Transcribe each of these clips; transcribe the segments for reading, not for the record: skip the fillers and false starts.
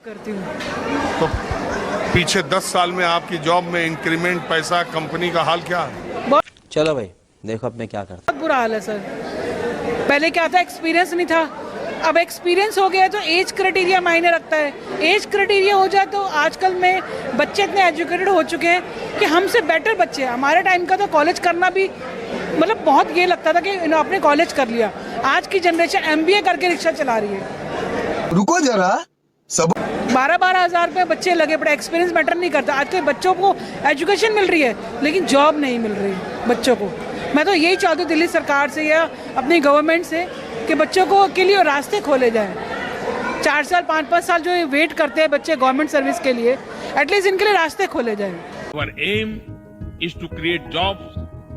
करती हूँ। तो पीछे 10 साल में आपकी जॉब में इंक्रीमेंट, पैसा, कंपनी का हाल क्या है? चलो भाई देखो अब मैं क्या करता। बहुत बुरा हाल है सर। पहले क्या था, एक्सपीरियंस नहीं था, अब एक्सपीरियंस हो गया तो एज क्राइटेरिया मायने रखता है। एज क्राइटेरिया हो जाए तो आजकल में बच्चे इतने एजुकेटेड हो चुके हैं कि हमसे बेटर बच्चे हैं। हमारे टाइम का तो कॉलेज करना भी मतलब बहुत ये लगता था कि आपने कॉलेज कर लिया। आज की जनरेशन MBA करके रिक्शा चला रही है। रुको जरा सब 12-12 हज़ार रुपये बच्चे लगे पड़े। एक्सपीरियंस मैटर नहीं करता। आज के बच्चों को एजुकेशन मिल रही है लेकिन जॉब नहीं मिल रही बच्चों को। मैं तो यही चाहती हूँ दिल्ली सरकार से या अपनी गवर्नमेंट से कि बच्चों को के लिए रास्ते खोले जाएं। 4 साल 5-5 साल जो वेट करते हैं बच्चे गवर्नमेंट सर्विस के लिए, एटलीस्ट इनके लिए रास्ते खोले जाएं। Our aim is to create jobs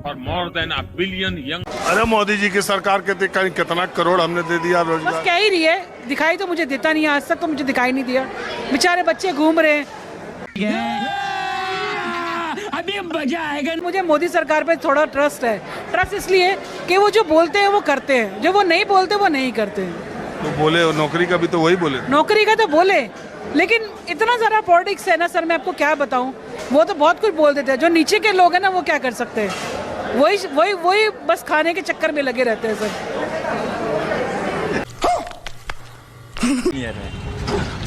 for more than a billion young. अरे मोदी जी की सरकार के कितना करोड़ हमने दे दिया बस रोजगार। कह ही रही है, दिखाई तो मुझे देता नहीं है। आज तक तो मुझे दिखाई नहीं दिया। बेचारे बच्चे घूम रहे हैं। अभी मजा आएगा। मुझे मोदी सरकार पे थोड़ा ट्रस्ट है। ट्रस्ट इसलिए कि वो जो बोलते हैं वो करते हैं, जो वो नहीं बोलते वो नहीं करते हैं। तो बोले नौकरी का भी तो वही बोले। नौकरी का तो बोले लेकिन इतना सारा पॉलिटिक्स है ना सर, मैं आपको क्या बताऊं। वो तो बहुत कुछ बोल देते हैं। जो नीचे के लोग हैं ना वो क्या कर सकते हैं, वही बस खाने के चक्कर में लगे रहते हैं सर।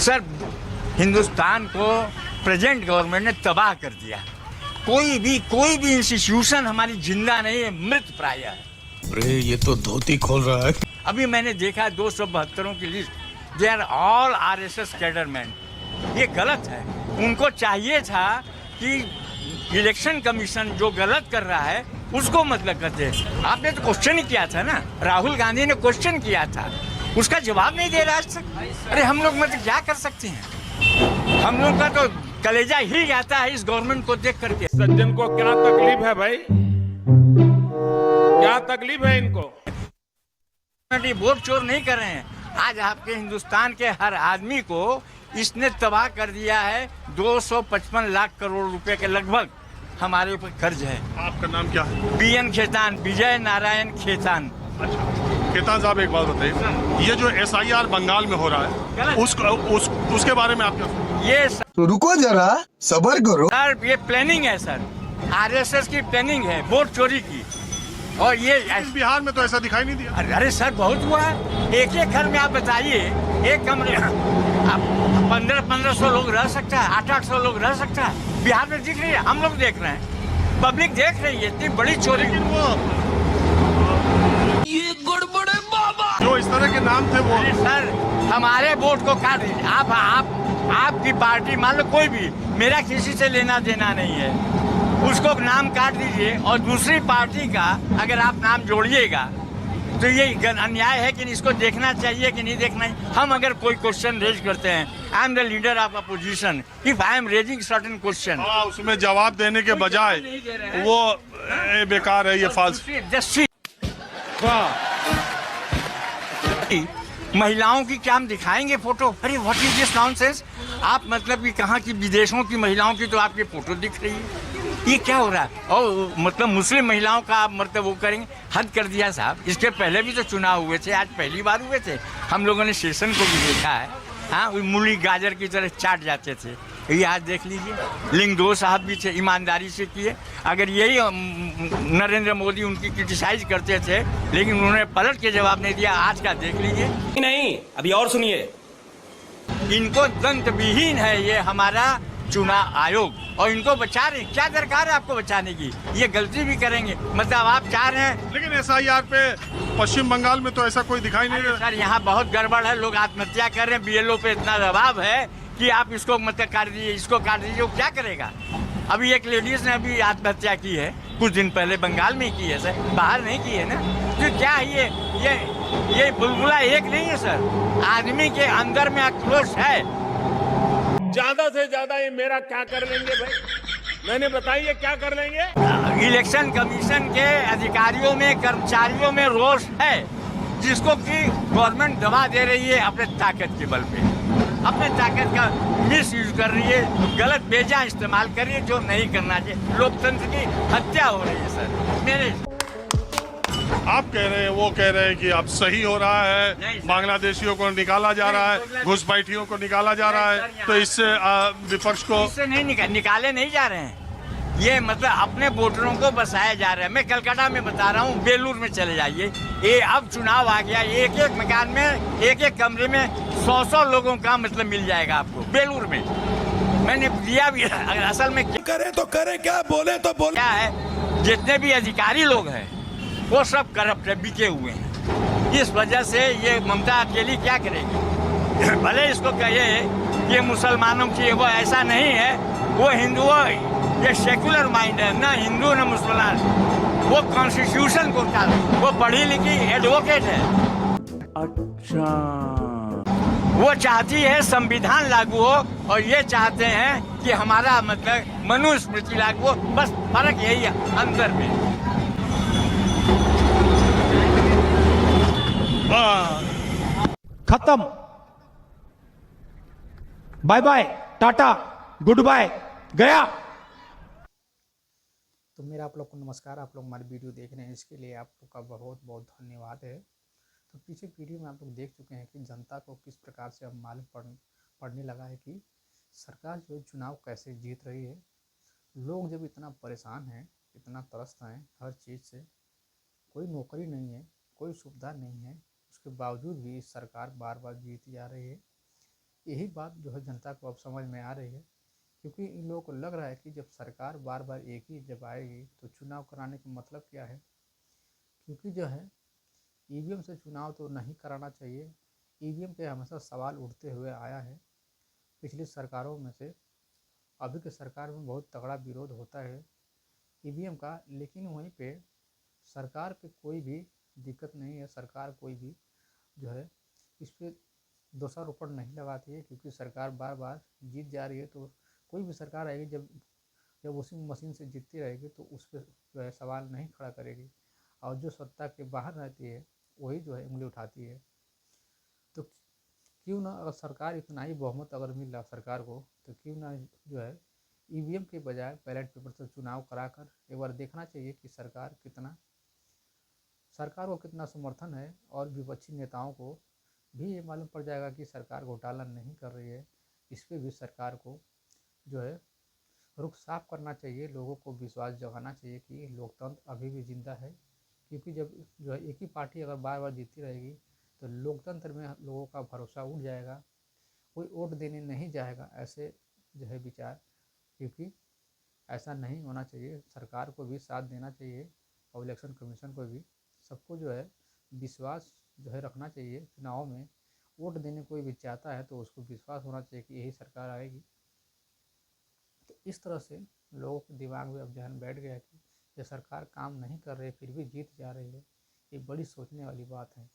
सर हिंदुस्तान को प्रेजेंट गवर्नमेंट ने तबाह कर दिया। कोई भी इंस्टीट्यूशन हमारी जिंदा नहीं है, मृत प्राय है। अरे ये तो धोती खोल रहा है। अभी मैंने देखा 272 की list, they are all RSS cadre man. ये गलत है। उनको चाहिए था कि इलेक्शन कमीशन जो गलत कर रहा है उसको मतलब करते। आपने तो क्वेश्चन ही किया था ना, राहुल गांधी ने क्वेश्चन किया था, उसका जवाब नहीं दे रहा आज तक। अरे हम लोग मतलब क्या कर सकते हैं? हम लोग का तो कलेजा ही जाता है इस गवर्नमेंट को देख करके। सज्जन को क्या तकलीफ है भाई? क्या तकलीफ है इनको? वोट चोर नहीं कर रहे हैं। आज आपके हिंदुस्तान के हर आदमी को इसने तबाह कर दिया है। 255 लाख करोड़ रुपए के लगभग हमारे ऊपर कर्ज है। आपका नाम क्या है? BN खेतान, विजय नारायण खेतान। खेतान साहब एक बात बताइए, ये जो SIR बंगाल में हो रहा है उसके बारे में आप क्या? ये रुको जरा सबर करो सर, ये प्लानिंग है सर, RSS की प्लानिंग है वोट चोरी की। और ये बिहार में तो ऐसा दिखाई नहीं दिया। अरे सर बहुत हुआ है। एक घर में आप बताइए, एक कमरे आप 1500 लोग रह सकता है, 800 लोग रह सकता है। बिहार में दिख रही है, हम लोग देख रहे हैं, पब्लिक देख रही है इतनी बड़ी चोरी। ये गड़बड़ है बाबा। जो इस तरह के नाम थे वो सर हमारे वोट को काट दीजिए। आपकी पार्टी मान लो कोई भी, मेरा किसी से लेना देना नहीं है, उसको नाम काट दीजिए और दूसरी पार्टी का अगर आप नाम जोड़िएगा तो ये अन्याय है कि इसको देखना चाहिए कि नहीं देखना चाहिए। हम अगर कोई क्वेश्चन रेज करते हैं, I am the leader of opposition, if I am raising certain question, उसमें जवाब देने के बजाय वो बेकार है, ये फाल्स। महिलाओं की क्या हम दिखाएंगे फोटो? अरे व्हाट इज दिस नॉनसेंस? आप मतलब कि कहाँ की विदेशों की महिलाओं की तो आपकी फोटो दिख रही है। ये क्या हो रहा है? और मतलब मुस्लिम महिलाओं का आप मतलब वो करेंगे, हद कर दिया साहब। इसके पहले भी तो चुनाव हुए थे, आज पहली बार हुए थे। हम लोगों ने सेशन को भी देखा है, हाँ, मूली गाजर की तरह चाट जाते थे। ये आज देख लीजिए, लिंगदो साहब भी थे, ईमानदारी से किए। अगर यही नरेंद्र मोदी उनकी क्रिटिसाइज करते थे लेकिन उन्होंने पलट के जवाब नहीं दिया, आज का देख लीजिए। नहीं, अभी और सुनिए। इनको दंत विहीन है ये हमारा चुनाव आयोग, और इनको बचा रहे। क्या दरकार है आपको बचाने की? ये गलती भी करेंगे, मतलब आप चाह रहे हैं। लेकिन SIR पे पश्चिम बंगाल में तो ऐसा कोई दिखाई नहीं दे। सर यहाँ बहुत गड़बड़ है, लोग आत्महत्या कर रहे हैं। BLO पे इतना दबाव है कि आप इसको मतलब काट दीजिए, इसको काट दीजिए, वो क्या करेगा? अभी एक लेडीज ने अभी आत्महत्या की है कुछ दिन पहले, बंगाल में की है सर, बाहर नहीं की है ना। तो क्या ये बुलबुला एक नहीं है सर, आदमी के अंदर में आक्रोश है। ज्यादा से ज्यादा ये मेरा क्या कर लेंगे भाई? मैंने बताइए क्या कर लेंगे? इलेक्शन कमीशन के अधिकारियों में, कर्मचारियों में रोष है, जिसको कि गवर्नमेंट दबा दे रही है अपने ताकत के बल पे, अपने ताकत का मिस यूज कर रही है, गलत बेजा इस्तेमाल कर रही है, जो नहीं करना चाहिए। लोकतंत्र की हत्या हो रही है सर। मेरे आप कह रहे हैं, वो कह रहे हैं कि अब सही हो रहा नहीं है, सर। बांग्लादेशियों को निकाला जा रहा है, नहीं, घुसपैठियों को निकाला जा रहा नहीं, सर, है, यहाँ- तो इससे विपक्ष को इससे नहीं निकाले नहीं जा रहे हैं। ये मतलब अपने वोटरों को बसाया जा रहा है। मैं कलकत्ता में बता रहा हूँ, बेलूर में चले जाइए, ये अब चुनाव आ गया, एक एक मकान में, एक एक कमरे में 100 लोगों का मतलब मिल जाएगा आपको बेलूर में। मैंने दिया भी, अगर असल में करे तो करे क्या, बोले तो बोले। क्या है, जितने भी अधिकारी लोग हैं वो सब करप्ट है, बिके हुए हैं। इस वजह से ये ममता अकेली क्या करेगी? भले इसको कहे कि मुसलमानों की, वो ऐसा नहीं है, वो हिंदुओं, ये सेकुलर माइंड है, ना हिंदू ना मुसलमान। वो कॉन्स्टिट्यूशन को का, वो पढ़ी लिखी एडवोकेट है। अच्छा, वो चाहती है संविधान लागू हो, और ये चाहते हैं कि हमारा मतलब मनुस्मृति लागू हो। बस फर्क यही है अंदर में। खत्म, bye bye, tata, good bye, गया। तो मेरा आप लोग को नमस्कार। आप लोग हमारी वीडियो देख रहे हैं, इसके लिए आप लोग का बहुत बहुत धन्यवाद है। तो पीछे वीडियो में आप लोग देख चुके हैं कि जनता को किस प्रकार से अब मालूम पड़ने लगा है कि सरकार जो चुनाव कैसे जीत रही है। लोग जब इतना परेशान हैं, इतना त्रस्त हैं हर चीज़ से, कोई नौकरी नहीं है, कोई सुविधा नहीं है, उसके बावजूद भी सरकार बार बार जीती जा रही है। यही बात जो है जनता को अब समझ में आ रही है, क्योंकि इन लोगों को लग रहा है कि जब सरकार बार बार एक ही जब आएगी तो चुनाव कराने का मतलब क्या है। क्योंकि जो है ईवीएम से चुनाव तो नहीं कराना चाहिए। ईवीएम के हमेशा सवाल उठते हुए आया है पिछली सरकारों में से। अभी की सरकार में बहुत तगड़ा विरोध होता है ईवीएम का, लेकिन वहीं पे सरकार पे कोई भी दिक्कत नहीं है। सरकार कोई भी जो है इस पर दोषारोपण नहीं लगाती है, क्योंकि सरकार बार बार जीत जा रही है। तो कोई भी सरकार आएगी जब उसी मशीन से जीतती रहेगी तो उस पर जो है सवाल नहीं खड़ा करेगी, और जो सत्ता के बाहर रहती है वही जो है उंगली उठाती है। तो क्यों ना, अगर सरकार इतना ही बहुमत अगर मिल रहा सरकार को, तो क्यों ना जो है ईवीएम के बजाय बैलेट पेपर से चुनाव कराकर एक बार देखना चाहिए कि सरकार को कितना समर्थन है। और विपक्षी नेताओं को भी ये मालूम पड़ जाएगा कि सरकार घोटाला नहीं कर रही है। इस पर भी सरकार को जो है रुख साफ करना चाहिए, लोगों को विश्वास जगाना चाहिए कि लोकतंत्र अभी भी जिंदा है। क्योंकि जब जो है एक ही पार्टी अगर बार बार जीतती रहेगी तो लोकतंत्र में लोगों का भरोसा उठ जाएगा, कोई वोट देने नहीं जाएगा, ऐसे जो है विचार। क्योंकि ऐसा नहीं होना चाहिए, सरकार को भी साथ देना चाहिए और इलेक्शन कमीशन को भी। सबको जो है विश्वास जो है रखना चाहिए। चुनाव में वोट देने कोई भी चाहता है तो उसको विश्वास होना चाहिए कि यही सरकार आएगी। तो इस तरह से लोगों के दिमाग में अब जहन बैठ गया कि ये सरकार काम नहीं कर रही फिर भी जीत जा रही है। ये बड़ी सोचने वाली बात है।